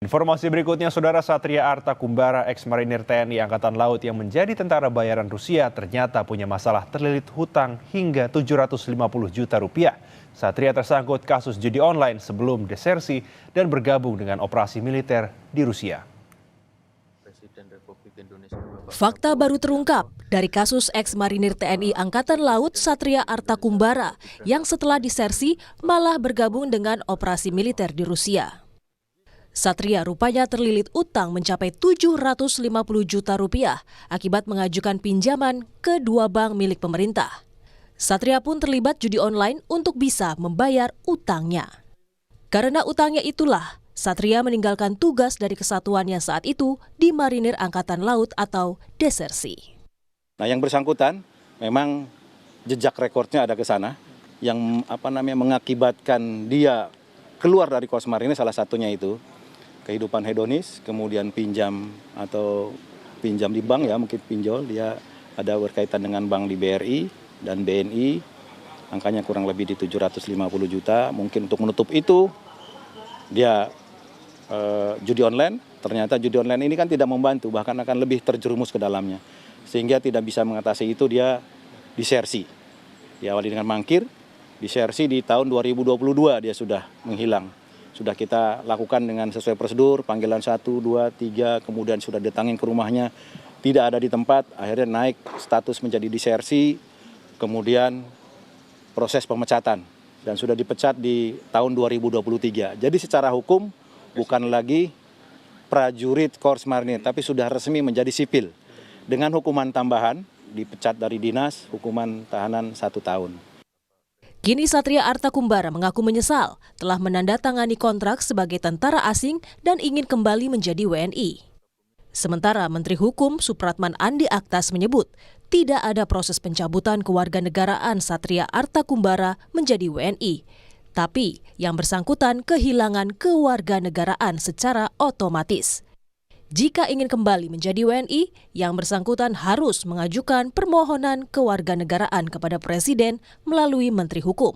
Informasi berikutnya, Saudara, Satria Arta Kumbara, ex-marinir TNI Angkatan Laut yang menjadi tentara bayaran Rusia ternyata punya masalah terlilit hutang hingga 750 juta rupiah. Satria tersangkut kasus judi online sebelum desersi dan bergabung dengan operasi militer di Rusia. Fakta baru terungkap dari kasus ex-marinir TNI Angkatan Laut Satria Arta Kumbara yang setelah disersi malah bergabung dengan operasi militer di Rusia. Satria rupanya terlilit utang mencapai 750 juta rupiah akibat mengajukan pinjaman ke dua bank milik pemerintah. Satria pun terlibat judi online untuk bisa membayar utangnya. Karena utangnya itulah, Satria meninggalkan tugas dari kesatuannya saat itu di Marinir Angkatan Laut atau desersi. Nah, yang bersangkutan memang jejak rekornya ada ke sana yang mengakibatkan dia keluar dari Korps Marinir, salah satunya itu kehidupan hedonis, kemudian pinjam di bank, ya mungkin pinjol, dia ada berkaitan dengan bank di BRI dan BNI, angkanya kurang lebih di 750 juta. Mungkin untuk menutup itu dia judi online. Ternyata judi online ini kan tidak membantu, bahkan akan lebih terjerumus ke dalamnya, sehingga tidak bisa mengatasi itu. Dia disersi, diawali dengan mangkir, disersi di tahun 2022 dia sudah menghilang. Sudah kita lakukan dengan sesuai prosedur, panggilan 1, 2, 3, kemudian sudah datangin ke rumahnya, tidak ada di tempat, akhirnya naik status menjadi disersi, kemudian proses pemecatan, dan sudah dipecat di tahun 2023. Jadi secara hukum bukan lagi prajurit Korps Marinir, tapi sudah resmi menjadi sipil. Dengan hukuman tambahan, dipecat dari dinas, hukuman tahanan 1 tahun. Kini Satria Arta Kumbara mengaku menyesal telah menandatangani kontrak sebagai tentara asing dan ingin kembali menjadi WNI. Sementara Menteri Hukum Supratman Andi Aktas menyebut tidak ada proses pencabutan kewarganegaraan Satria Arta Kumbara menjadi WNI, tapi yang bersangkutan kehilangan kewarganegaraan secara otomatis. Jika ingin kembali menjadi WNI, yang bersangkutan harus mengajukan permohonan kewarganegaraan kepada Presiden melalui Menteri Hukum.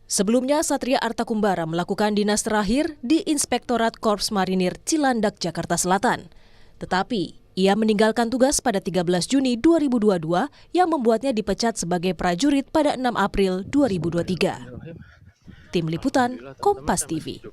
Sebelumnya, Satria Arta Kumbara melakukan dinas terakhir di Inspektorat Korps Marinir Cilandak, Jakarta Selatan. Tetapi, ia meninggalkan tugas pada 13 Juni 2022 yang membuatnya dipecat sebagai prajurit pada 6 April 2023. Tim Liputan, Kompas TV.